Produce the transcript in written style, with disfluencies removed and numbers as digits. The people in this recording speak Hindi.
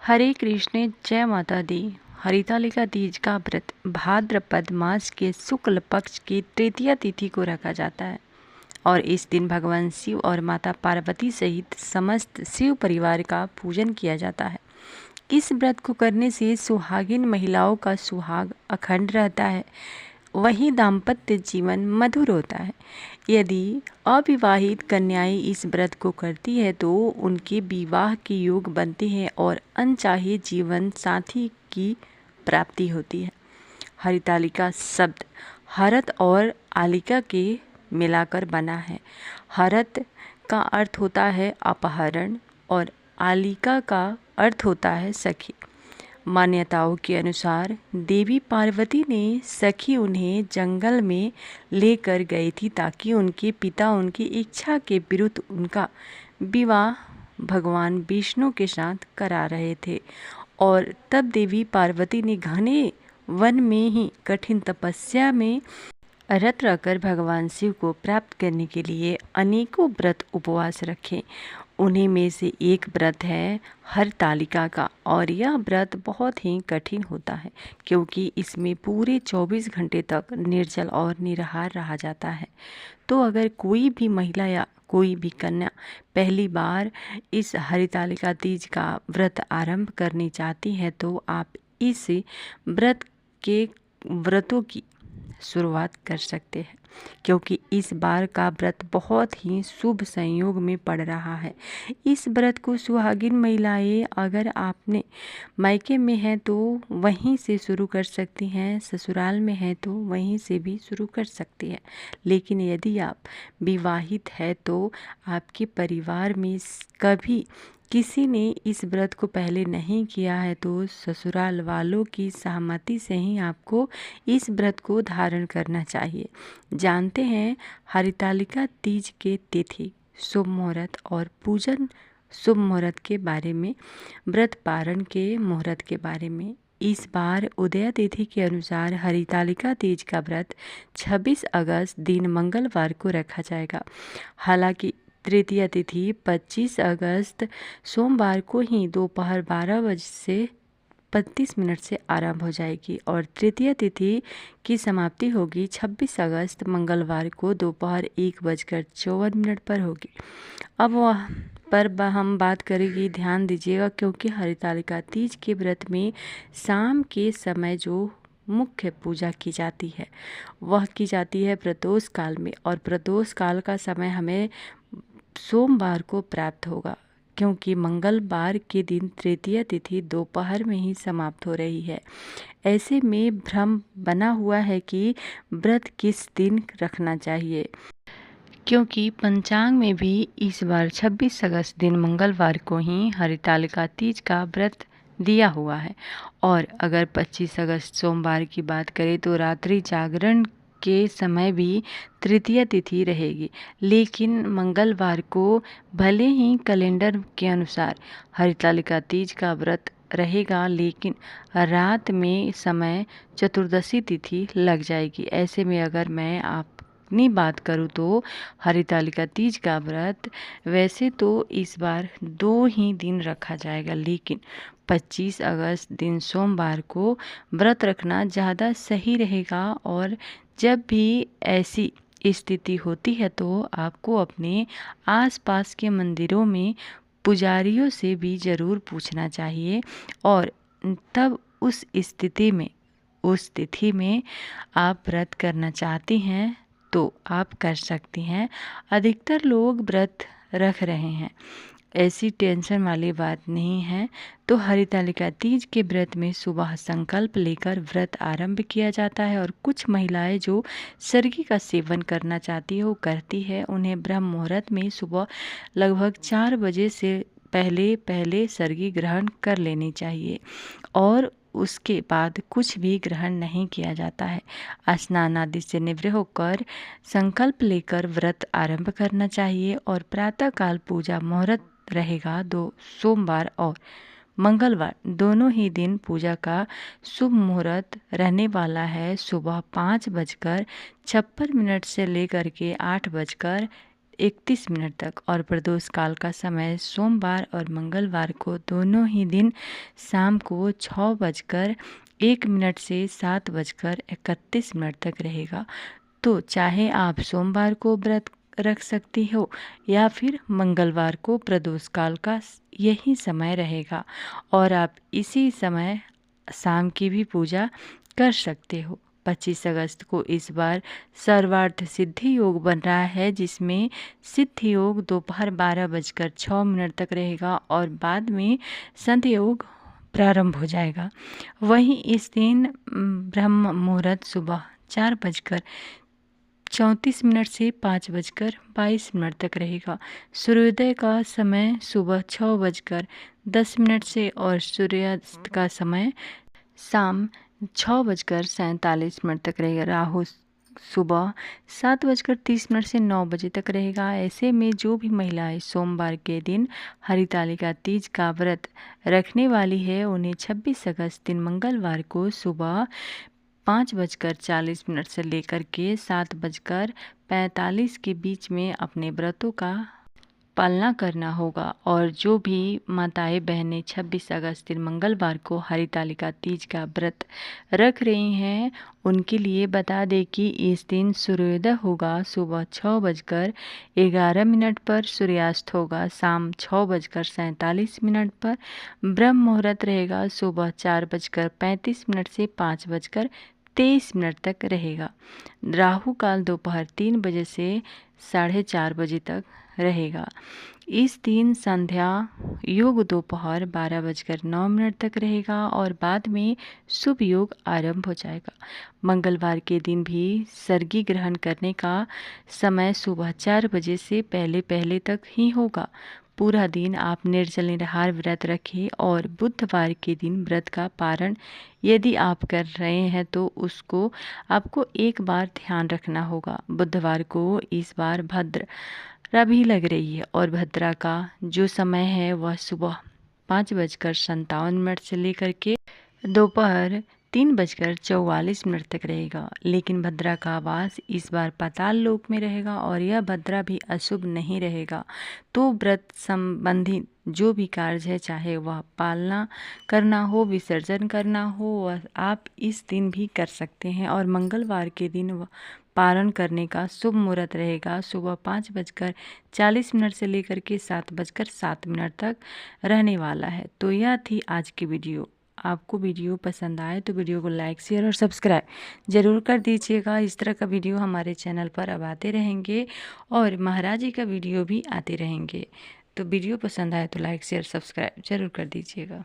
हरे कृष्ण, जय माता दी। हरितालिका तीज का व्रत भाद्रपद मास के शुक्ल पक्ष की तृतीया तिथि को रखा जाता है और इस दिन भगवान शिव और माता पार्वती सहित समस्त शिव परिवार का पूजन किया जाता है। इस व्रत को करने से सुहागिन महिलाओं का सुहाग अखंड रहता है, वहीं दाम्पत्य जीवन मधुर होता है। यदि अविवाहित कन्याएं इस व्रत को करती है तो उनके विवाह के योग बनते हैं और अनचाहे जीवन साथी की प्राप्ति होती है। हरितालिका शब्द हरत और आलिका के मिलाकर बना है। हरत का अर्थ होता है अपहरण और आलिका का अर्थ होता है सखी। मान्यताओं के अनुसार देवी पार्वती ने सखी उन्हें जंगल में लेकर गई थी ताकि उनके पिता उनकी इच्छा के विरुद्ध उनका विवाह भगवान विष्णु के साथ करा रहे थे और तब देवी पार्वती ने घने वन में ही कठिन तपस्या में रत रहकर भगवान शिव को प्राप्त करने के लिए अनेकों व्रत उपवास रखे। उन्हीं में से एक व्रत है हरतालिका का और यह व्रत बहुत ही कठिन होता है क्योंकि इसमें पूरे 24 घंटे तक निर्जल और निराहार रहा जाता है। तो अगर कोई भी महिला या कोई भी कन्या पहली बार इस हरितालिका तीज का व्रत आरंभ करनी चाहती है तो आप इस व्रतों की शुरुआत कर सकते हैं क्योंकि इस बार का व्रत बहुत ही शुभ संयोग में पड़ रहा है। इस व्रत को सुहागिन महिलाएं अगर आपने मायके में है तो वहीं से शुरू कर सकती हैं, ससुराल में है तो वहीं से भी शुरू कर सकती है। लेकिन यदि आप विवाहित है तो आपके परिवार में कभी किसी ने इस व्रत को पहले नहीं किया है तो ससुराल वालों की सहमति से ही आपको इस व्रत को धारण करना चाहिए। जानते हैं हरितालिका तीज के तिथि, शुभ मुहूर्त और पूजन शुभ मुहूर्त के बारे में, व्रत पारण के मुहूर्त के बारे में। इस बार उदय तिथि के अनुसार हरितालिका तीज का व्रत 26 अगस्त दिन मंगलवार को रखा जाएगा। हालांकि तृतीया तिथि 25 अगस्त सोमवार को ही दोपहर 12:35 से आरंभ हो जाएगी और तृतीया तिथि की समाप्ति होगी 26 अगस्त मंगलवार को दोपहर 1:54 पर होगी। अब वह पर हम बात करेंगे, ध्यान दीजिएगा क्योंकि हरितालिका तीज के व्रत में शाम के समय जो मुख्य पूजा की जाती है वह की जाती है प्रदोष काल में और प्रदोष काल का समय हमें सोमवार को प्राप्त होगा क्योंकि मंगलवार के दिन तृतीया तिथि दोपहर में ही समाप्त हो रही है। ऐसे में भ्रम बना हुआ है कि व्रत किस दिन रखना चाहिए क्योंकि पंचांग में भी इस बार 26 अगस्त दिन मंगलवार को ही हरितालिका तीज का व्रत दिया हुआ है और अगर 25 अगस्त सोमवार की बात करें तो रात्रि जागरण के समय भी तृतीया तिथि रहेगी। लेकिन मंगलवार को भले ही कैलेंडर के अनुसार हरितालिका तीज का व्रत रहेगा लेकिन रात में समय चतुर्दशी तिथि लग जाएगी। ऐसे में अगर मैं अपनी बात करूँ तो हरितालिका तीज का व्रत वैसे तो इस बार 2 ही दिन रखा जाएगा लेकिन 25 अगस्त दिन सोमवार को व्रत रखना ज़्यादा सही रहेगा और जब भी ऐसी स्थिति होती है तो आपको अपने आसपास के मंदिरों में पुजारियों से भी ज़रूर पूछना चाहिए और तब उस तिथि में आप व्रत करना चाहती हैं तो आप कर सकती हैं। अधिकतर लोग व्रत रख रहे हैं, ऐसी टेंशन वाली बात नहीं है। तो हरितालिका तीज के व्रत में सुबह संकल्प लेकर व्रत आरंभ किया जाता है और कुछ महिलाएं जो सर्गी का सेवन करना चाहती है वो करती है। उन्हें ब्रह्म मुहूर्त में सुबह लगभग 4 बजे से पहले सर्गी ग्रहण कर लेनी चाहिए और उसके बाद कुछ भी ग्रहण नहीं किया जाता है। स्नान आदि से निवृत्त होकर संकल्प लेकर व्रत आरंभ करना चाहिए और प्रातःकाल पूजा मुहूर्त रहेगा। सोमवार और मंगलवार दोनों ही दिन पूजा का शुभ मुहूर्त रहने वाला है। सुबह 5:56 से लेकर के 8:31 31 मिनट तक और प्रदोष काल का समय सोमवार और मंगलवार को दोनों ही दिन शाम को 6:01 से 7:31 तक रहेगा। तो चाहे आप सोमवार को व्रत रख सकती हो या फिर मंगलवार को प्रदोष काल का यही समय रहेगा और आप इसी समय शाम की भी पूजा कर सकते हो। 25 अगस्त को इस बार सर्वार्थ सिद्धि योग बन रहा है, जिसमें सिद्धि योग दोपहर 12:06 तक रहेगा और बाद में संध्या योग प्रारंभ हो जाएगा। वहीं इस दिन ब्रह्म मुहूर्त सुबह 4:34 से 5:22 तक रहेगा। सूर्योदय का समय सुबह 6:10 से और सूर्यास्त का समय शाम 6:47 तक रहेगा। राहु सुबह 7:30 से 9 बजे तक रहेगा। ऐसे में जो भी महिलाएं सोमवार के दिन हरितालिका तीज का व्रत रखने वाली है, उन्हें 26 अगस्त दिन मंगलवार को सुबह 5:40 से लेकर के 7:45 के बीच में अपने व्रतों का पालना करना होगा। और जो भी माताएं बहनें 26 अगस्त दिन मंगलवार को हरितालिका तीज का व्रत रख रही हैं, उनके लिए बता दें कि इस दिन सूर्योदय होगा सुबह 6:11 पर, सूर्यास्त होगा शाम 6:47 पर, ब्रह्म मुहूर्त रहेगा सुबह 4:35 से 5:23 तक रहेगा। राहु काल दोपहर 3 बजे से 4:30 बजे तक रहेगा। इस दिन संध्या योग दोपहर 12:09 तक रहेगा और बाद में शुभ योग आरंभ हो जाएगा। मंगलवार के दिन भी सर्गी ग्रहण करने का समय सुबह 4 बजे से पहले तक ही होगा। पूरा दिन आप निर्जल निराहार व्रत रखें और बुधवार के दिन व्रत का पारण यदि आप कर रहे हैं तो उसको आपको एक बार ध्यान रखना होगा। बुधवार को इस बार भद्रा भी लग रही है और भद्रा का जो समय है वह सुबह 5:57 से लेकर के दोपहर 3:44 तक रहेगा। लेकिन भद्रा का वास इस बार पाताल लोक में रहेगा और यह भद्रा भी अशुभ नहीं रहेगा। तो व्रत संबंधी जो भी कार्य है, चाहे वह पालना करना हो, विसर्जन करना हो, वह आप इस दिन भी कर सकते हैं। और मंगलवार के दिन वह पारण करने का शुभ मुहूर्त रहेगा सुबह 5:40 से लेकर के 7:07 तक रहने वाला है। तो यह थी आज की वीडियो। आपको वीडियो पसंद आए तो वीडियो को लाइक, शेयर और सब्सक्राइब जरूर कर दीजिएगा। इस तरह का वीडियो हमारे चैनल पर अब आते रहेंगे और महाराज जी का वीडियो भी आते रहेंगे। तो वीडियो पसंद आए तो लाइक, शेयर, सब्सक्राइब जरूर कर दीजिएगा।